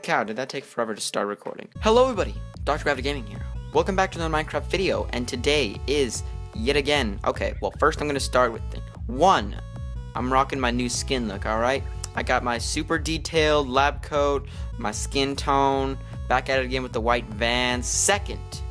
cow, did that take forever to start recording? Hello everybody, Dr. Gravity Gaming here. Welcome back to another Minecraft video, and today is, yet again, okay, well first I'm going to start with thing 1. I'm rocking my new skin look, alright? I got my super detailed lab coat, my skin tone, back at it again with the white Vans. Second,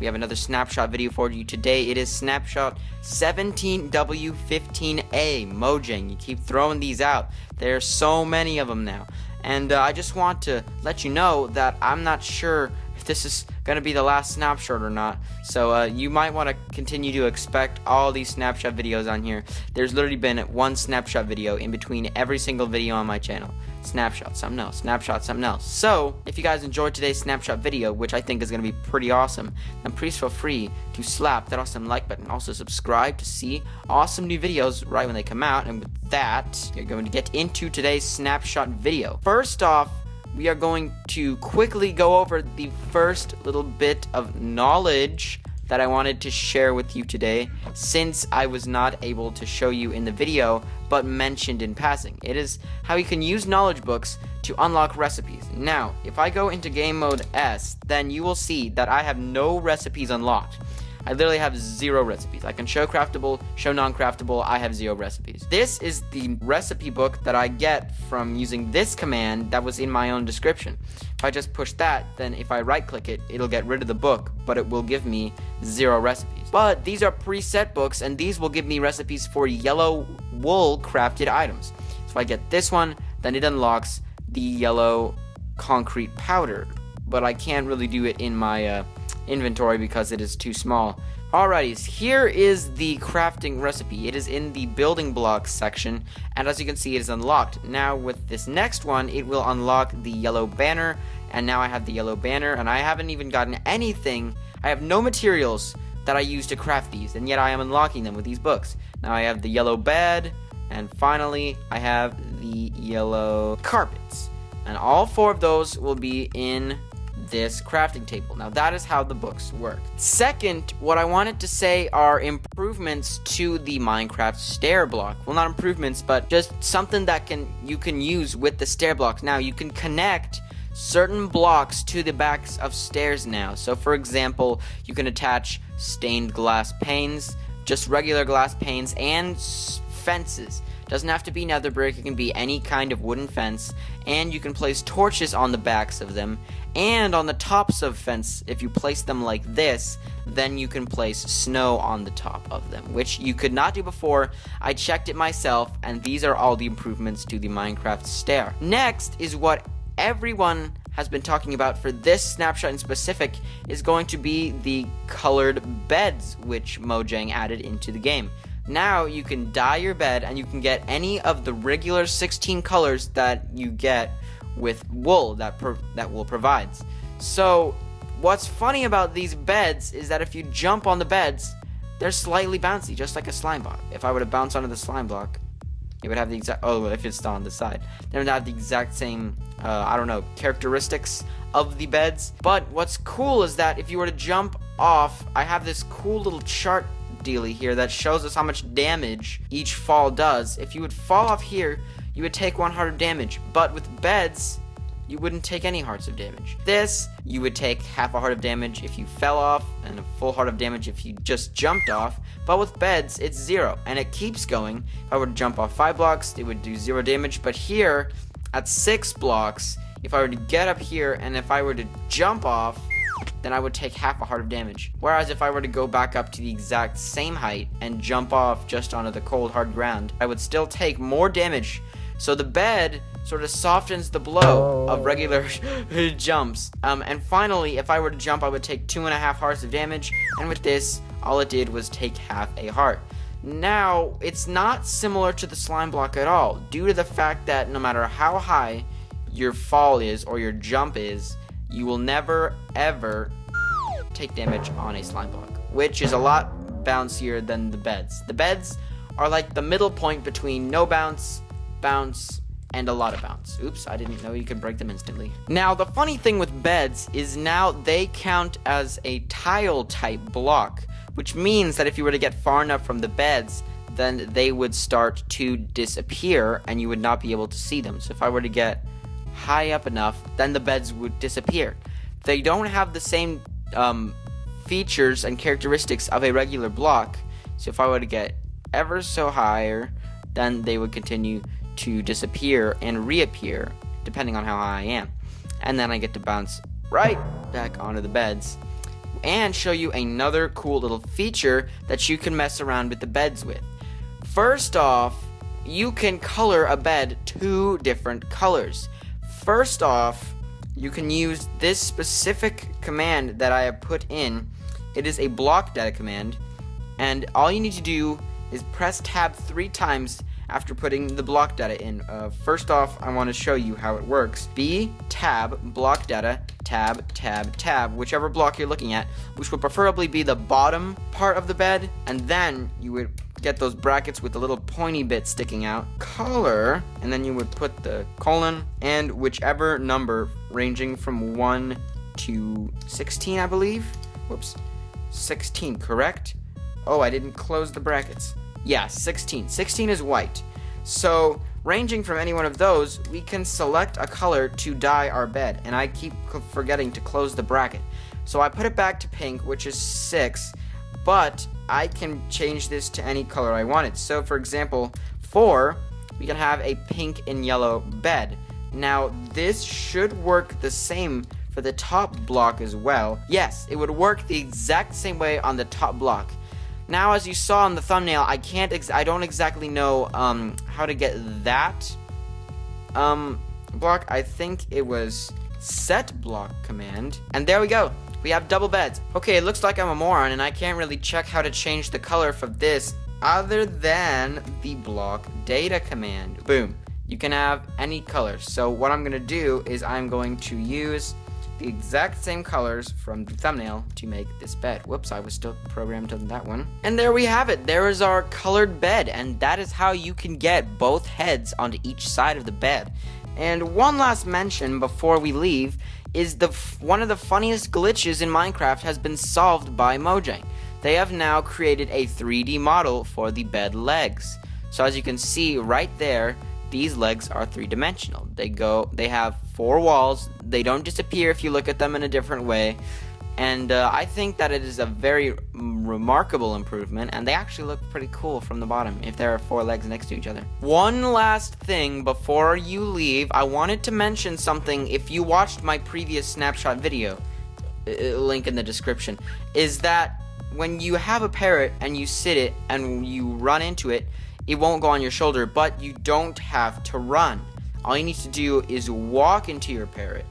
we have another Snapshot video for you today. It is Snapshot 17W15A. Mojang, you keep throwing these out. There's so many of them now. And I just want to let you know that I'm not sure if this is going to be the last snapshot or not. So you might want to continue to expect all these snapshot videos on here. There's literally been one snapshot video in between every single video on my channel. Snapshot, something else. Snapshot, something else. So, if you guys enjoyed today's snapshot video, which I think is going to be pretty awesome, then please feel free to slap that awesome like button. Also, subscribe to see awesome new videos right when they come out. And with that, you're going to get into today's snapshot video. First off, we are going to quickly go over the first little bit of knowledge that I wanted to share with you today, since I was not able to show you in the video, but mentioned in passing. It is how you can use knowledge books to unlock recipes. Now, if I go into game mode S, then you will see that I have no recipes unlocked. I literally have 0 recipes. I can show craftable, show non-craftable, I have 0 recipes. This is the recipe book that I get from using this command that was in my own description. If I just push that, then if I right click it, it'll get rid of the book, but it will give me 0 recipes. But these are preset books, and these will give me recipes for yellow wool crafted items. So if I get this one, then it unlocks the yellow concrete powder, but I can't really do it in my inventory because it is too small. Alrighties, here is the crafting recipe. It is in the building blocks section, and as you can see, it is unlocked. Now with this next one, it will unlock the yellow banner, and now I have the yellow banner, and I haven't even gotten anything. I have no materials that I use to craft these, and yet I am unlocking them with these books. Now I have the yellow bed, and finally I have the yellow carpets, and all 4 of those will be in this crafting table. Now that is how the books work. Second, what I wanted to say are improvements to the Minecraft stair block. Well, not improvements, but just something that you can use with the stair blocks. Now you can connect certain blocks to the backs of stairs now. So for example, you can attach stained glass panes, just regular glass panes, and fences. Doesn't have to be nether brick, it can be any kind of wooden fence, and you can place torches on the backs of them, and on the tops of fence. If you place them like this, then you can place snow on the top of them, which you could not do before. I checked it myself, and these are all the improvements to the Minecraft stair. Next is what everyone has been talking about for this snapshot in specific, is going to be the colored beds, which Mojang added into the game. Now you can dye your bed, and you can get any of the regular 16 colors that you get with wool that wool provides. So what's funny about these beds is that if you jump on the beds, they're slightly bouncy, just like a slime block. If I were to bounce onto the slime block, it would have the exact, if it's on the side, then it would have the exact same, characteristics of the beds. But what's cool is that if you were to jump off, I have this cool little chart dealy here that shows us how much damage each fall does. If you would fall off here, you would take 1 heart of damage, but with beds, you wouldn't take any hearts of damage. This, you would take half a heart of damage if you fell off, and a full heart of damage if you just jumped off, but with beds, it's 0, and it keeps going. If I were to jump off 5 blocks, it would do 0 damage, but here, at 6 blocks, if I were to get up here, and if I were to jump off, then I would take half a heart of damage. Whereas if I were to go back up to the exact same height and jump off just onto the cold hard ground, I would still take more damage. So the bed sort of softens the blow of regular jumps. And finally, if I were to jump, I would take 2.5 hearts of damage, and with this, all it did was take half a heart. Now, it's not similar to the slime block at all, due to the fact that no matter how high your fall is or your jump is, you will never, ever take damage on a slime block, which is a lot bouncier than the beds. The beds are like the middle point between no bounce, bounce, and a lot of bounce. Oops, I didn't know you could break them instantly. Now, the funny thing with beds is now they count as a tile type block, which means that if you were to get far enough from the beds, then they would start to disappear and you would not be able to see them. So if I were to get high up enough, then the beds would disappear. They don't have the same features and characteristics of a regular block, so if I were to get ever so higher, then they would continue to disappear and reappear depending on how high I am. And then I get to bounce right back onto the beds and show you another cool little feature that you can mess around with the beds with. First off, you can color a bed 2 different colors. First off, you can use this specific command that I have put in. It is a block data command, and all you need to do is press tab 3 times after putting the block data in. First off, I want to show you how it works. B, tab, block data, tab, tab, tab, whichever block you're looking at, which would preferably be the bottom part of the bed, and then you would get those brackets with the little pointy bit sticking out. Color, and then you would put the colon, and whichever number ranging from 1 to 16, I believe. Whoops, 16, correct? Oh, I didn't close the brackets. Yeah, 16. 16 is white. So, ranging from any one of those, we can select a color to dye our bed. And I keep forgetting to close the bracket. So I put it back to pink, which is 6. But I can change this to any color I wanted. So, for example, 4, we can have a pink and yellow bed. Now, this should work the same for the top block as well. Yes, it would work the exact same way on the top block. Now, as you saw in the thumbnail, I don't exactly know how to get that block. I think it was set block command. And there we go. We have double beds. Okay, it looks like I'm a moron, and I can't really check how to change the color for this other than the block data command. Boom. You can have any color. So what I'm going to do is I'm going to use the exact same colors from the thumbnail to make this bed. Whoops, I was still programmed on that one. And there we have it. There is our colored bed, and that is how you can get both heads onto each side of the bed. And one last mention before we leave is one of the funniest glitches in Minecraft has been solved by Mojang. They have now created a 3D model for the bed legs. So as you can see right there, these legs are 3-dimensional. They have 4 walls. They don't disappear if you look at them in a different way. And I think that it is a very remarkable improvement, and they actually look pretty cool from the bottom if there are 4 legs next to each other. One last thing before you leave, I wanted to mention something. If you watched my previous Snapshot video, link in the description, is that when you have a parrot and you sit it and you run into it, it won't go on your shoulder, but you don't have to run. All you need to do is walk into your parrot,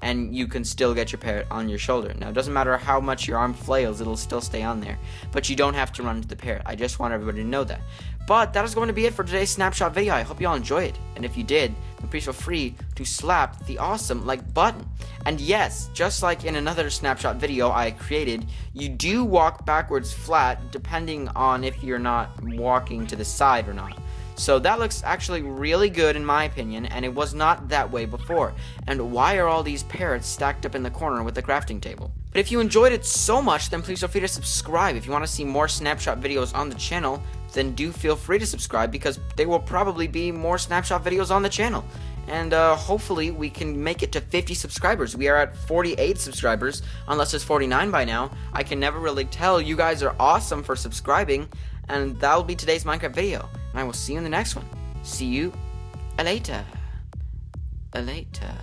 and you can still get your parrot on your shoulder. Now, it doesn't matter how much your arm flails, it'll still stay on there. But you don't have to run to the parrot. I just want everybody to know that. But that is going to be it for today's Snapshot video. I hope you all enjoyed it. And if you did, then please feel free to slap the awesome like button. And yes, just like in another Snapshot video I created, you do walk backwards flat depending on if you're not walking to the side or not. So that looks actually really good in my opinion, and it was not that way before. And why are all these parrots stacked up in the corner with the crafting table? But if you enjoyed it so much, then please feel free to subscribe. If you want to see more Snapshot videos on the channel, then do feel free to subscribe, because there will probably be more Snapshot videos on the channel. And hopefully we can make it to 50 subscribers. We are at 48 subscribers, unless it's 49 by now. I can never really tell. You guys are awesome for subscribing, and that will be today's Minecraft video. And I will see you in the next one. See you later. Later.